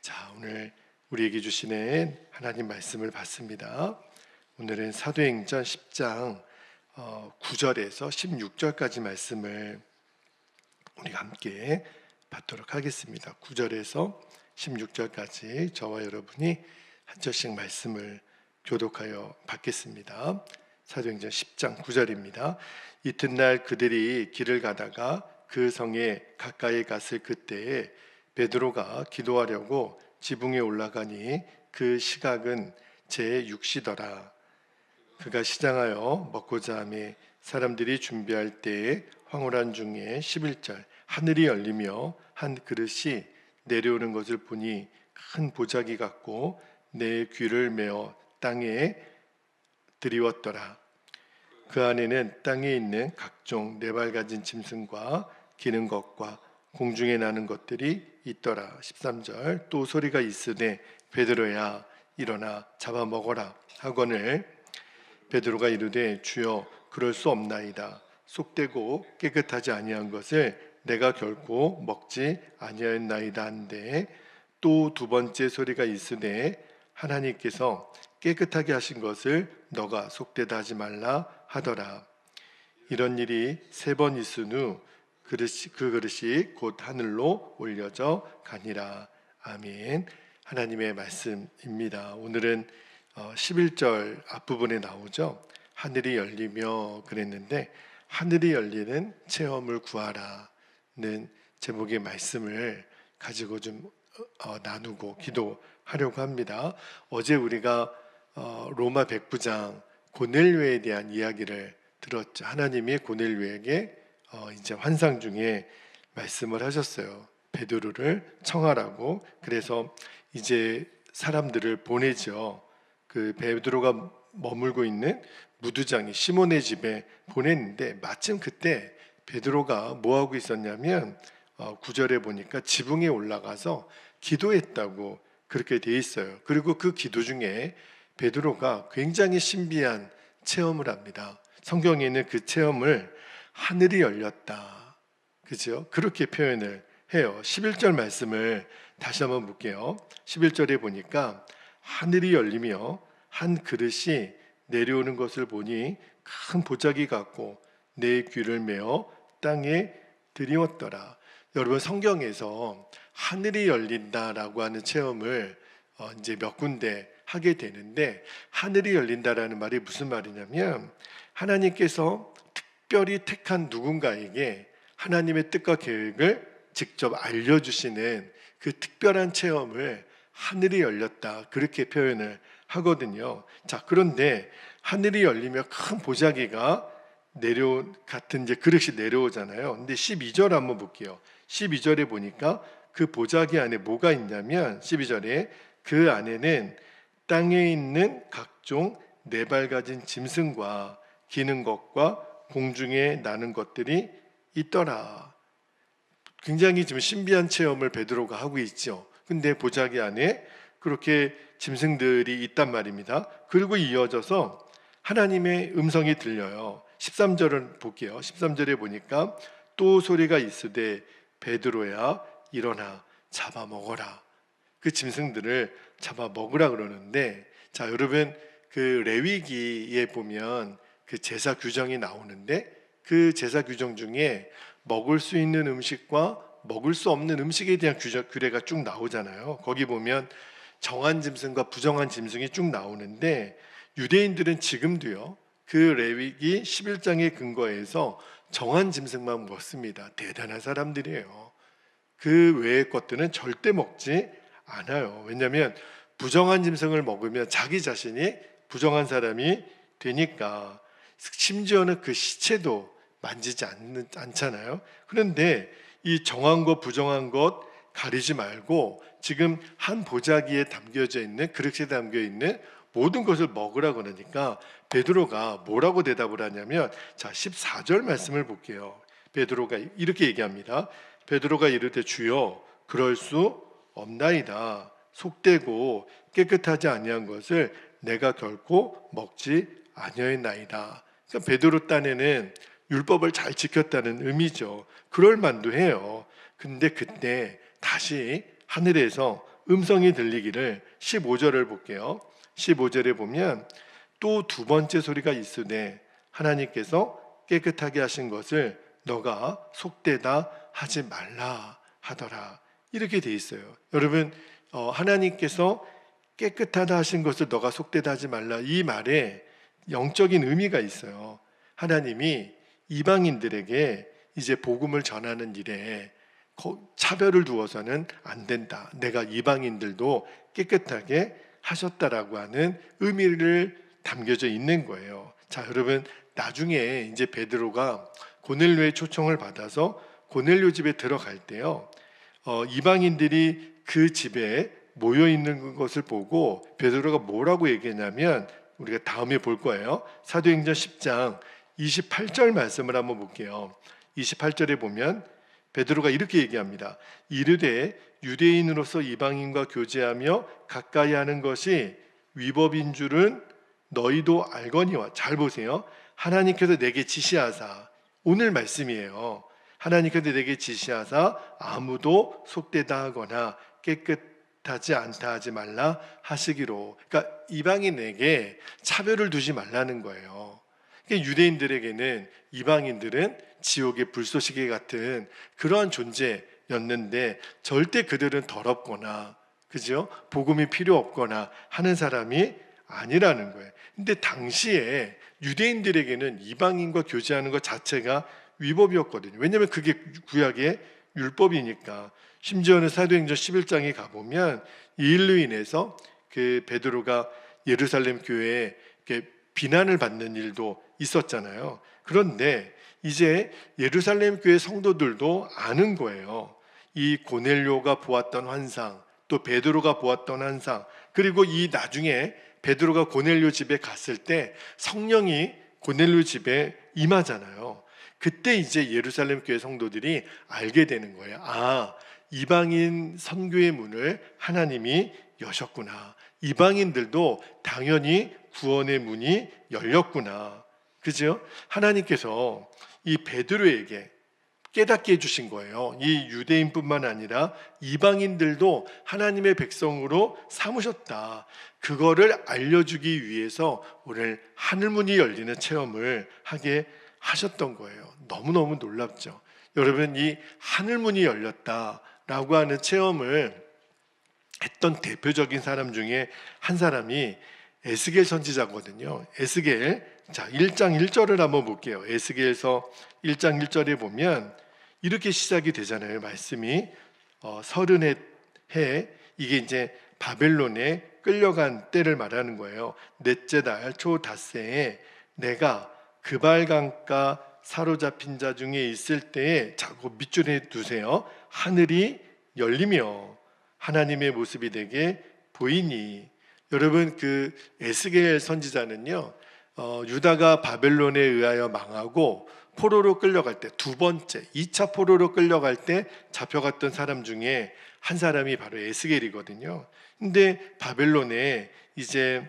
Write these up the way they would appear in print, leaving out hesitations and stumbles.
자, 오늘 우리에게 주시는 하나님 말씀을 봤습니다. 오늘은 사도행전 10장 9절에서 16절까지 말씀을 우리가 함께 받도록 하겠습니다. 9절에서 16절까지 저와 여러분이 한 절씩 말씀을 교독하여 받겠습니다. 사도행전 10장 9절입니다. 이튿날 그들이 길을 가다가 그 성에 가까이 갔을 그때에 베드로가 기도하려고 지붕에 올라가니 그 시각은 제6시더라. 그가 시장하여 먹고자 하매 사람들이 준비할 때에 황홀한 중에 11절 하늘이 열리며 한 그릇이 내려오는 것을 보니 큰 보자기 같고 내 귀를 메어 땅에 드리웠더라. 그 안에는 땅에 있는 각종 네발 가진 짐승과 기는 것과 공중에 나는 것들이 있더라. 13절 또 소리가 있으되 베드로야 일어나 잡아 먹어라 하거늘 베드로가 이르되 주여 그럴 수 없나이다. 속되고 깨끗하지 아니한 것을 내가 결코 먹지 아니하였나이다 한데 또 두 번째 소리가 있으되 하나님께서 깨끗하게 하신 것을 너가 속되다 하지 말라 하더라. 이런 일이 3번 있은 후 그 그릇이 곧 하늘로 올려져 가니라. 아멘. 하나님의 말씀입니다. 오늘은 11절 앞부분에 나오죠. 하늘이 열리며 그랬는데 하늘이 열리는 체험을 구하라는 제목의 말씀을 가지고 좀 나누고 기도하려고 합니다. 어제 우리가 로마 백부장 고넬료에 대한 이야기를 들었죠. 하나님이 고넬료에게 이제 환상 중에 말씀을 하셨어요. 베드로를 청하라고. 그래서 이제 사람들을 보내죠. 그 베드로가 머물고 있는 무두장이 시몬의 집에 보냈는데 마침 그때 베드로가 뭐 하고 있었냐면 9절에 보니까 지붕에 올라가서 기도했다고 그렇게 돼 있어요. 그리고 그 기도 중에 베드로가 굉장히 신비한 체험을 합니다. 성경에는 그 체험을 하늘이 열렸다. 그죠? 그렇게 표현을 해요. 11절 말씀을 다시 한번 볼게요. 11절에 보니까 하늘이 열리며 한 그릇이 내려오는 것을 보니 큰 보자기 같고 내 귀를 메어 땅에 드리웠더라. 여러분 성경에서 하늘이 열린다라고 하는 체험을 이제 몇 군데 하게 되는데 하늘이 열린다라는 말이 무슨 말이냐면 하나님께서 특별히 택한 누군가에게 하나님의 뜻과 계획을 직접 알려주시는 그 특별한 체험을 하늘이 열렸다 그렇게 표현을 하거든요. 자, 그런데 하늘이 열리며 큰 보자기가 같은 이제 그릇이 내려오잖아요. 근데 12절 한번 볼게요. 12절에 보니까 그 보자기 안에 뭐가 있냐면 12절에 그 안에는 땅에 있는 각종 네발 가진 짐승과 기는 것과 공중에 나는 것들이 있더라. 굉장히 지금 신비한 체험을 베드로가 하고 있죠. 근데 보자기 안에 그렇게 짐승들이 있단 말입니다. 그리고 이어져서 하나님의 음성이 들려요. 13절을 볼게요. 13절에 보니까 또 소리가 있으되 베드로야 일어나 잡아먹어라. 그 짐승들을 잡아먹으라 그러는데 자, 여러분 그 레위기에 보면 그 제사 규정이 나오는데 그 제사 규정 중에 먹을 수 있는 음식과 먹을 수 없는 음식에 대한 규례가 쭉 나오잖아요. 거기 보면 정한 짐승과 부정한 짐승이 쭉 나오는데 유대인들은 지금도요 그 레위기 11장의 근거에서 정한 짐승만 먹습니다. 대단한 사람들이에요. 그 외의 것들은 절대 먹지 않아요. 왜냐하면 부정한 짐승을 먹으면 자기 자신이 부정한 사람이 되니까. 심지어는 그 시체도 만지지 않잖아요. 그런데 이 정한 것 부정한 것 가리지 말고 지금 한 보자기에 담겨져 있는 그릇에 담겨 있는 모든 것을 먹으라 그러니까 베드로가 뭐라고 대답을 하냐면 자 14절 말씀을 볼게요. 베드로가 이렇게 얘기합니다. 베드로가 이르되 주여 그럴 수 없나이다. 속되고 깨끗하지 아니한 것을 내가 결코 먹지 아니하였나이다. 그러니까 베드로 딴에는 율법을 잘 지켰다는 의미죠. 그럴 만도 해요. 근데 그때 다시 하늘에서 음성이 들리기를 15절을 볼게요. 15절에 보면 또 두 번째 소리가 있으되 하나님께서 깨끗하게 하신 것을 너가 속되다 하지 말라 하더라. 이렇게 돼 있어요. 여러분, 하나님께서 깨끗하다 하신 것을 너가 속되다 하지 말라, 이 말에 영적인 의미가 있어요. 하나님이 이방인들에게 이제 복음을 전하는 일에 차별을 두어서는 안 된다. 내가 이방인들도 깨끗하게 하셨다라고 하는 의미를 담겨져 있는 거예요. 자, 여러분, 나중에 이제 베드로가 고넬료의 초청을 받아서 고넬료 집에 들어갈 때요, 이방인들이 그 집에 모여 있는 것을 보고 베드로가 뭐라고 얘기했냐면, 우리가 다음에 볼 거예요. 사도행전 10장 28절 말씀을 한번 볼게요. 28절에 보면 베드로가 이렇게 얘기합니다. 이르되 유대인으로서 이방인과 교제하며 가까이 하는 것이 위법인 줄은 너희도 알거니와. 잘 보세요. 하나님께서 내게 지시하사, 오늘 말씀이에요. 하나님께서 내게 지시하사 아무도 속되다 하거나 깨끗하지 않다 하지 말라 하시기로. 그러니까 이방인에게 차별을 두지 말라는 거예요. 그러니까 유대인들에게는 이방인들은 지옥의 불쏘시개 같은 그러한 존재였는데 절대 그들은 더럽거나, 그죠? 복음이 필요 없거나 하는 사람이 아니라는 거예요. 근데 당시에 유대인들에게는 이방인과 교제하는 것 자체가 위법이었거든요. 왜냐하면 그게 구약의 율법이니까. 심지어는 사도행전 11장에 가보면 이 일로 인해서 그 베드로가 예루살렘 교회에 비난을 받는 일도 있었잖아요. 그런데 이제 예루살렘 교회 성도들도 아는 거예요. 이 고넬료가 보았던 환상, 또 베드로가 보았던 환상, 그리고 이 나중에 베드로가 고넬료 집에 갔을 때 성령이 고넬료 집에 임하잖아요. 그때 이제 예루살렘 교회 성도들이 알게 되는 거예요. 아, 이방인 선교의 문을 하나님이 여셨구나. 이방인들도 당연히 구원의 문이 열렸구나. 그죠? 하나님께서 이 베드로에게 깨닫게 해주신 거예요. 이 유대인뿐만 아니라 이방인들도 하나님의 백성으로 삼으셨다. 그거를 알려주기 위해서 오늘 하늘문이 열리는 체험을 하게 하셨던 거예요. 너무너무 놀랍죠. 여러분, 이 하늘문이 열렸다라고 하는 체험을 했던 대표적인 사람 중에 한 사람이 에스겔 선지자거든요. 에스겔, 자, 1장 1절을 한번 볼게요. 에스겔서 1장 1절에 보면 이렇게 시작이 되잖아요. 말씀이 30해, 이게 이제 바벨론에 끌려간 때를 말하는 거예요. 넷째 달 초 닷새에 내가 그발강가 사로잡힌 자 중에 있을 때에, 자꾸 밑줄에 두세요. 하늘이 열리며 하나님의 모습이 내게 보이니. 여러분, 그 에스겔 선지자는요, 유다가 바벨론에 의하여 망하고 포로로 끌려갈 때, 두 번째 2차 포로로 끌려갈 때 잡혀갔던 사람 중에 한 사람이 바로 에스겔이거든요. 근데 바벨론에 이제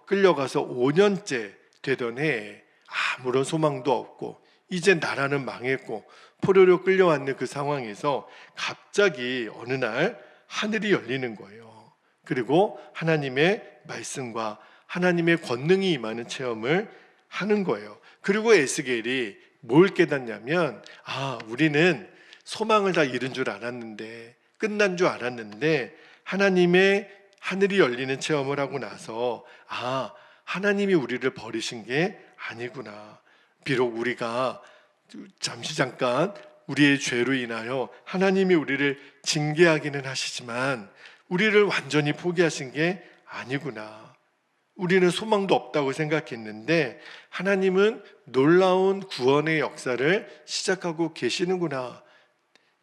끌려가서 5년째 되던 해에 아무런 소망도 없고 이제 나라는 망했고 포로로 끌려왔는 그 상황에서 갑자기 어느 날 하늘이 열리는 거예요. 그리고 하나님의 말씀과 하나님의 권능이 임하는 체험을 하는 거예요. 그리고 에스겔이 뭘 깨닫냐면, 아, 우리는 소망을 다 잃은 줄 알았는데, 끝난 줄 알았는데 하나님의 하늘이 열리는 체험을 하고 나서, 아, 하나님이 우리를 버리신 게 아니구나. 비록 우리가 잠깐 우리의 죄로 인하여 하나님이 우리를 징계하기는 하시지만 우리를 완전히 포기하신 게 아니구나. 우리는 소망도 없다고 생각했는데 하나님은 놀라운 구원의 역사를 시작하고 계시는구나.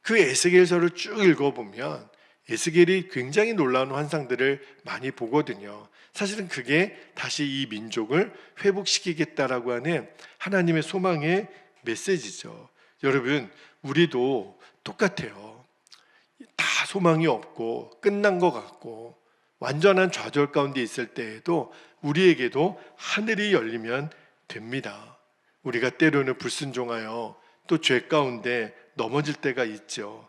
그 에스겔서를 쭉 읽어보면 에스겔이 굉장히 놀라운 환상들을 많이 보거든요. 사실은 그게 다시 이 민족을 회복시키겠다라고 하는 하나님의 소망의 메시지죠. 여러분, 우리도 똑같아요. 다 소망이 없고 끝난 것 같고 완전한 좌절 가운데 있을 때에도 우리에게도 하늘이 열리면 됩니다. 우리가 때로는 불순종하여 또 죄 가운데 넘어질 때가 있죠.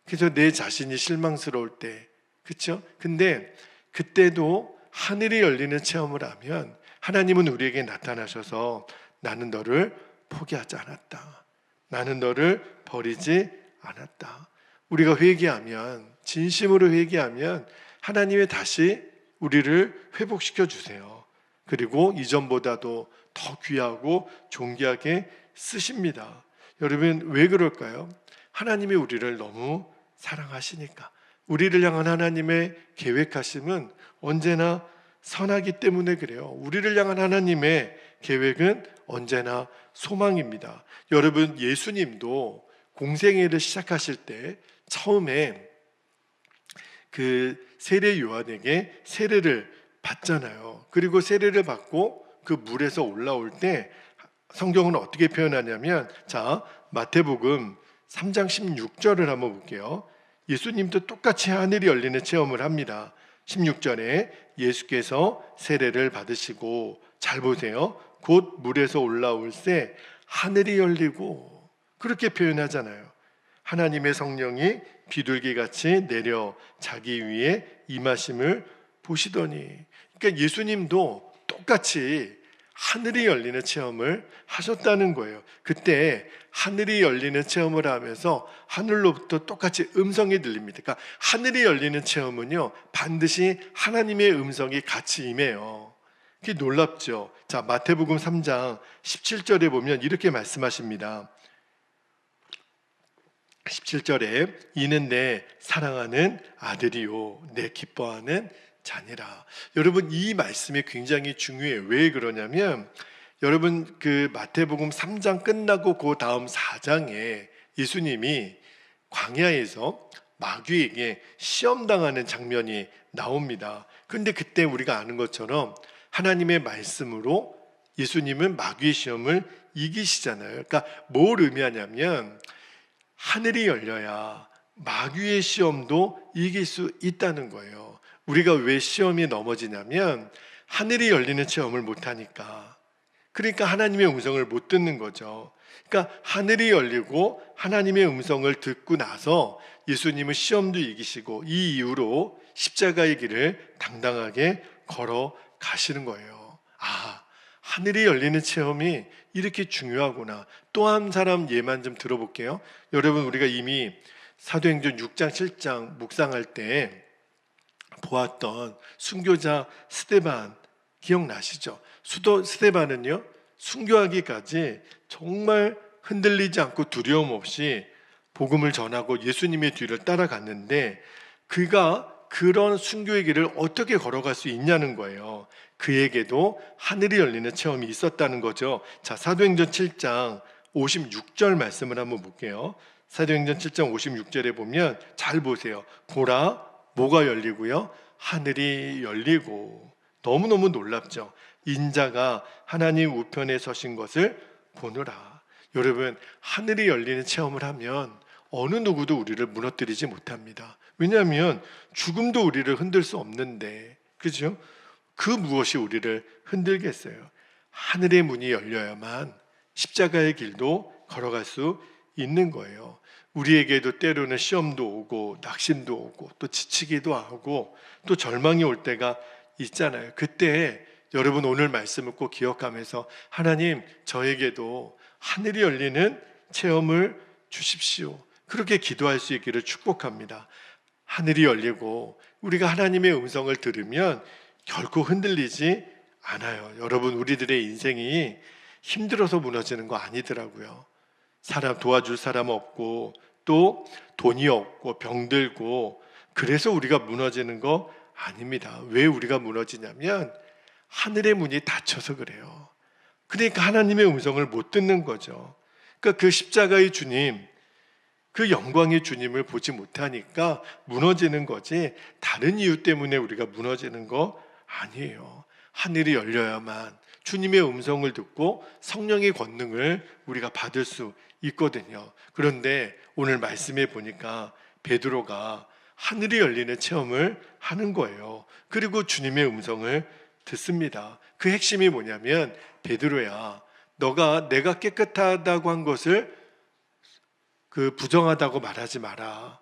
그래서 내 자신이 실망스러울 때, 그렇죠? 근데 그때도 하늘이 열리는 체험을 하면 하나님은 우리에게 나타나셔서 나는 너를 포기하지 않았다. 나는 너를 버리지 않았다. 우리가 회개하면, 진심으로 회개하면 하나님이 다시 우리를 회복시켜 주세요. 그리고 이전보다도 더 귀하고 존귀하게 쓰십니다. 여러분, 왜 그럴까요? 하나님이 우리를 너무 사랑하시니까. 우리를 향한 하나님의 계획하심은 언제나 선하기 때문에 그래요. 우리를 향한 하나님의 계획은 언제나 소망입니다. 여러분, 예수님도 공생애를 시작하실 때 처음에 그 세례 요한에게 세례를 받잖아요. 그리고 세례를 받고 그 물에서 올라올 때 성경은 어떻게 표현하냐면, 자, 마태복음 3장 16절을 한번 볼게요. 예수님도 똑같이 하늘이 열리는 체험을 합니다. 16절에 예수께서 세례를 받으시고, 잘 보세요. 곧 물에서 올라올 때 하늘이 열리고, 그렇게 표현하잖아요. 하나님의 성령이 비둘기같이 내려 자기 위에 임하심을 보시더니, 그러니까 예수님도 똑같이 하늘이 열리는 체험을 하셨다는 거예요. 그때 하늘이 열리는 체험을 하면서 하늘로부터 똑같이 음성이 들립니다. 그러니까 하늘이 열리는 체험은요, 반드시 하나님의 음성이 같이 임해요. 그게 놀랍죠. 자, 마태복음 3장 17절에 보면 이렇게 말씀하십니다. 17절에 이는 내 사랑하는 아들이요 내 기뻐하는 자니라. 여러분, 이 말씀이 굉장히 중요해요. 왜 그러냐면, 여러분, 그 마태복음 3장 끝나고 그 다음 4장에 예수님이 광야에서 마귀에게 시험당하는 장면이 나옵니다. 그런데 그때 우리가 아는 것처럼 하나님의 말씀으로 예수님은 마귀의 시험을 이기시잖아요. 그러니까 뭘 의미하냐면, 하늘이 열려야 마귀의 시험도 이길 수 있다는 거예요. 우리가 왜 시험이 넘어지냐면 하늘이 열리는 체험을 못하니까. 그러니까 하나님의 음성을 못 듣는 거죠. 그러니까 하늘이 열리고 하나님의 음성을 듣고 나서 예수님은 시험도 이기시고, 이 이후로 십자가의 길을 당당하게 걸어 가시는 거예요. 아, 하늘이 열리는 체험이 이렇게 중요하구나. 또 한 사람 예만 좀 들어볼게요. 여러분, 우리가 이미 사도행전 6장 7장 묵상할 때 보았던 순교자 스데반 기억나시죠? 스데반은요, 순교하기까지 정말 흔들리지 않고 두려움 없이 복음을 전하고 예수님의 뒤를 따라갔는데, 그가 그런 순교의 길을 어떻게 걸어갈 수 있냐는 거예요. 그에게도 하늘이 열리는 체험이 있었다는 거죠. 자, 사도행전 7장 56절 말씀을 한번 볼게요. 사도행전 7장 56절에 보면, 잘 보세요. 보라, 뭐가 열리고요? 하늘이 열리고. 너무너무 놀랍죠. 인자가 하나님 우편에 서신 것을 보느라. 여러분, 하늘이 열리는 체험을 하면 어느 누구도 우리를 무너뜨리지 못합니다. 왜냐하면 죽음도 우리를 흔들 수 없는데, 그죠? 그 무엇이 우리를 흔들겠어요? 하늘의 문이 열려야만 십자가의 길도 걸어갈 수 있는 거예요. 우리에게도 때로는 시험도 오고 낙심도 오고 또 지치기도 하고 또 절망이 올 때가 있잖아요. 그때 여러분, 오늘 말씀을 꼭 기억하면서 하나님, 저에게도 하늘이 열리는 체험을 주십시오. 그렇게 기도할 수 있기를 축복합니다. 하늘이 열리고 우리가 하나님의 음성을 들으면 결코 흔들리지 않아요. 여러분, 우리들의 인생이 힘들어서 무너지는 거 아니더라고요. 사람 도와줄 사람 없고 또 돈이 없고 병들고 그래서 우리가 무너지는 거 아닙니다. 왜 우리가 무너지냐면 하늘의 문이 닫혀서 그래요. 그러니까 하나님의 음성을 못 듣는 거죠. 그러니까 그 십자가의 주님, 그 영광의 주님을 보지 못하니까 무너지는 거지, 다른 이유 때문에 우리가 무너지는 거 아니에요. 하늘이 열려야만 주님의 음성을 듣고 성령의 권능을 우리가 받을 수 있거든요. 그런데 오늘 말씀해 보니까 베드로가 하늘이 열리는 체험을 하는 거예요. 그리고 주님의 음성을 듣습니다. 그 핵심이 뭐냐면, 베드로야, 너가 내가 깨끗하다고 한 것을 부정하다고 말하지 마라.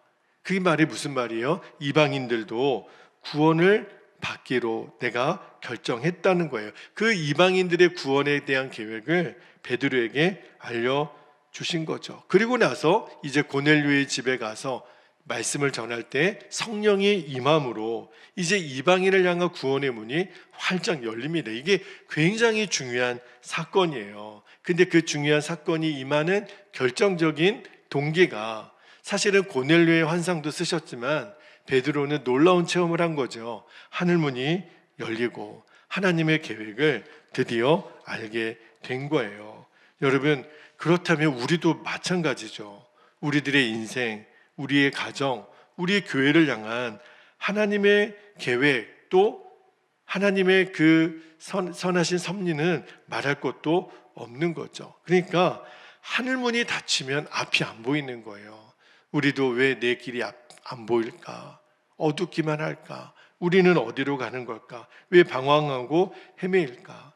그 말이 무슨 말이에요? 이방인들도 구원을 받기로 내가 결정했다는 거예요. 그 이방인들의 구원에 대한 계획을 베드로에게 알려주신 거죠. 그리고 나서 이제 고넬료의 집에 가서 말씀을 전할 때 성령이 임함으로 이제 이방인을 향한 구원의 문이 활짝 열립니다. 이게 굉장히 중요한 사건이에요. 근데 그 중요한 사건이 임하는 결정적인 동기가 사실은 고넬료의 환상도 쓰셨지만 베드로는 놀라운 체험을 한 거죠. 하늘문이 열리고 하나님의 계획을 드디어 알게 된 거예요. 여러분, 그렇다면 우리도 마찬가지죠. 우리들의 인생, 우리의 가정, 우리의 교회를 향한 하나님의 계획, 또 하나님의 그 선하신 섭리는 말할 것도 없는 거죠. 그러니까 하늘문이 닫히면 앞이 안 보이는 거예요. 우리도 왜 내 길이 안 보일까? 어둡기만 할까? 우리는 어디로 가는 걸까? 왜 방황하고 헤매일까?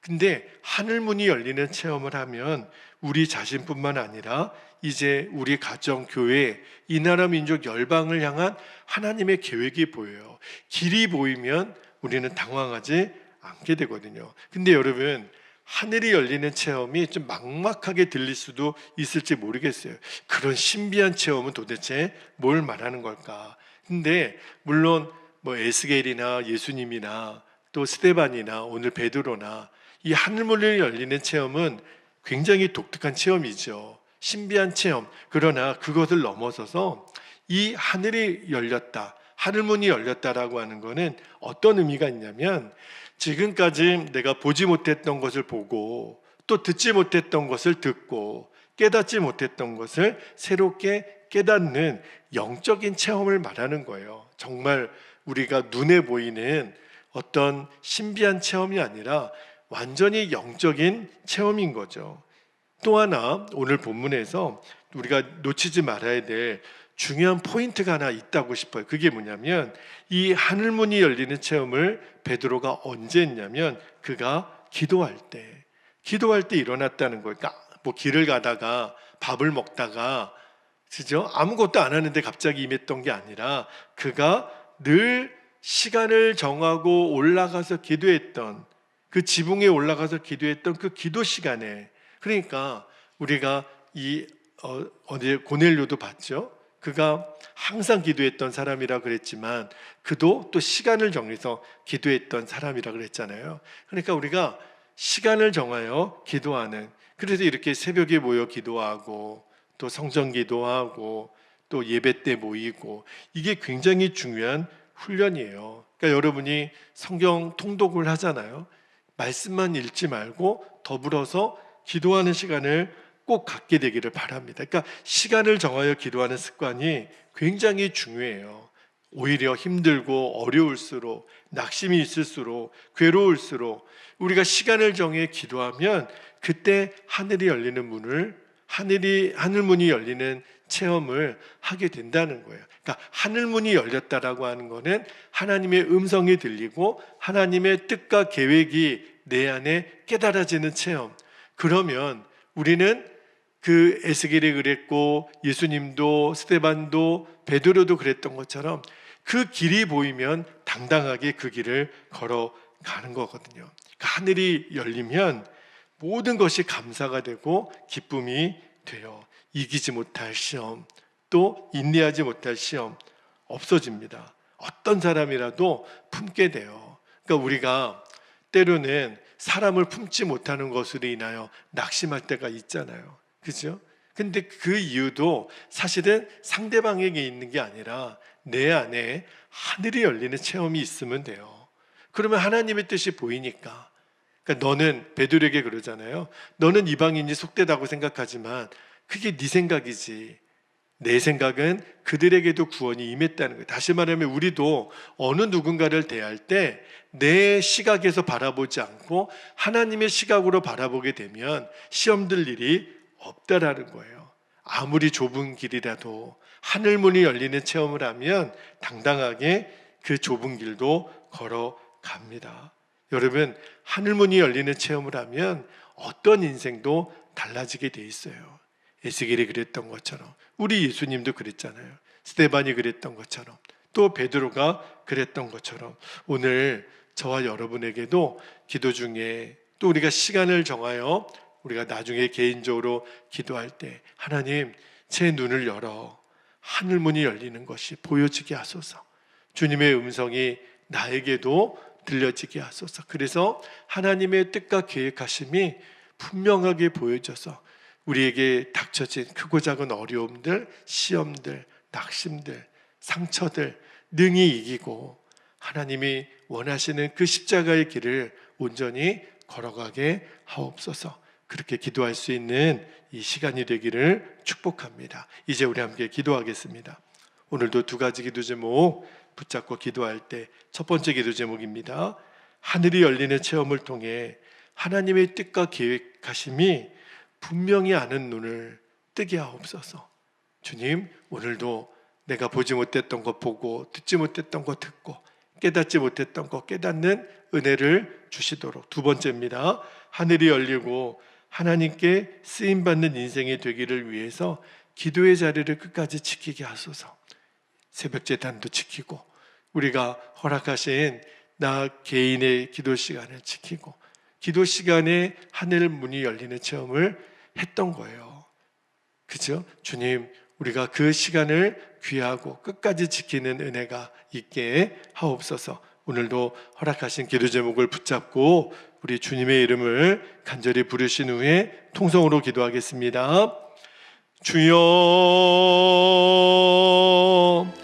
근데 하늘문이 열리는 체험을 하면 우리 자신뿐만 아니라 이제 우리 가정, 교회, 이 나라 민족 열방을 향한 하나님의 계획이 보여요. 길이 보이면 우리는 당황하지 않게 되거든요. 근데 여러분, 하늘이 열리는 체험이 좀 막막하게 들릴 수도 있을지 모르겠어요. 그런 신비한 체험은 도대체 뭘 말하는 걸까? 근데 물론 뭐 에스겔이나 예수님이나 또 스데반이나 오늘 베드로나 이 하늘문이 열리는 체험은 굉장히 독특한 체험이죠. 신비한 체험. 그러나 그것을 넘어서서 이 하늘이 열렸다, 하늘문이 열렸다라고 하는 것은 어떤 의미가 있냐면 지금까지 내가 보지 못했던 것을 보고 또 듣지 못했던 것을 듣고 깨닫지 못했던 것을 새롭게 깨닫는 영적인 체험을 말하는 거예요. 정말 우리가 눈에 보이는 어떤 신비한 체험이 아니라 완전히 영적인 체험인 거죠. 또 하나 오늘 본문에서 우리가 놓치지 말아야 될 중요한 포인트가 하나 있다고 싶어요. 그게 뭐냐면 이 하늘문이 열리는 체험을 베드로가 언제 했냐면 그가 기도할 때 일어났다는 거예요. 그러니까 뭐 길을 가다가 밥을 먹다가 그죠? 아무것도 안 하는데 갑자기 임했던 게 아니라 그가 늘 시간을 정하고 올라가서 기도했던 그 지붕에 올라가서 기도했던 그 기도 시간에, 그러니까 우리가 어디 고넬료도 봤죠? 그가 항상 기도했던 사람이라 그랬지만 그도 또 시간을 정해서 기도했던 사람이라 그랬잖아요. 그러니까 우리가 시간을 정하여 기도하는, 그래서 이렇게 새벽에 모여 기도하고 또 성전 기도하고 또 예배 때 모이고, 이게 굉장히 중요한 훈련이에요. 그러니까 여러분이 성경 통독을 하잖아요. 말씀만 읽지 말고 더불어서 기도하는 시간을 꼭 갖게 되기를 바랍니다. 그러니까 시간을 정하여 기도하는 습관이 굉장히 중요해요. 오히려 힘들고 어려울수록, 낙심이 있을수록, 괴로울수록 우리가 시간을 정해 기도하면 그때 하늘이 열리는 문을, 하늘문이 열리는 체험을 하게 된다는 거예요. 그러니까 하늘문이 열렸다라고 하는 것은 하나님의 음성이 들리고 하나님의 뜻과 계획이 내 안에 깨달아지는 체험. 그러면 우리는 그 에스겔이 그랬고 예수님도 스데반도 베드로도 그랬던 것처럼 그 길이 보이면 당당하게 그 길을 걸어가는 거거든요. 그러니까 하늘이 열리면 모든 것이 감사가 되고 기쁨이 돼요. 이기지 못할 시험, 또 인내하지 못할 시험 없어집니다. 어떤 사람이라도 품게 돼요. 그러니까 우리가 때로는 사람을 품지 못하는 것으로 인하여 낙심할 때가 있잖아요. 그죠? 근데 그 이유도 사실은 상대방에게 있는 게 아니라 내 안에 하늘이 열리는 체험이 있으면 돼요. 그러면 하나님의 뜻이 보이니까. 그러니까 너는, 베드로에게 그러잖아요. 너는 이방인이 속되다고 생각하지만 그게 네 생각이지. 내 생각은 그들에게도 구원이 임했다는 거예요. 다시 말하면 우리도 어느 누군가를 대할 때 내 시각에서 바라보지 않고 하나님의 시각으로 바라보게 되면 시험 들 일이 없다라는 거예요. 아무리 좁은 길이라도 하늘문이 열리는 체험을 하면 당당하게 그 좁은 길도 걸어갑니다. 여러분, 하늘문이 열리는 체험을 하면 어떤 인생도 달라지게 돼 있어요. 에스겔이 그랬던 것처럼 우리 예수님도 그랬잖아요. 스데반이 그랬던 것처럼, 또 베드로가 그랬던 것처럼 오늘 저와 여러분에게도 기도 중에 또 우리가 시간을 정하여 우리가 나중에 개인적으로 기도할 때 하나님, 제 눈을 열어 하늘 문이 열리는 것이 보여지게 하소서. 주님의 음성이 나에게도 들려지게 하소서. 그래서 하나님의 뜻과 계획하심이 분명하게 보여져서 우리에게 닥쳐진 크고 작은 어려움들, 시험들, 낙심들, 상처들 능히 이기고 하나님이 원하시는 그 십자가의 길을 온전히 걸어가게 하옵소서. 그렇게 기도할 수 있는 이 시간이 되기를 축복합니다. 이제 우리 함께 기도하겠습니다. 오늘도 두 가지 기도 제목 붙잡고 기도할 때 첫 번째 기도 제목입니다. 하늘이 열리는 체험을 통해 하나님의 뜻과 계획하심이 분명히 아는 눈을 뜨게 하옵소서. 주님, 오늘도 내가 보지 못했던 것 보고, 듣지 못했던 것 듣고, 깨닫지 못했던 것 깨닫는 은혜를 주시도록. 두 번째입니다. 하늘이 열리고 하나님께 쓰임받는 인생이 되기를 위해서 기도의 자리를 끝까지 지키게 하소서. 새벽 제단도 지키고 우리가 허락하신 나 개인의 기도 시간을 지키고 기도 시간에 하늘 문이 열리는 체험을 했던 거예요. 그죠? 주님, 우리가 그 시간을 귀하고 끝까지 지키는 은혜가 있게 하옵소서. 오늘도 허락하신 기도 제목을 붙잡고 우리 주님의 이름을 간절히 부르신 후에 통성으로 기도하겠습니다. 주여,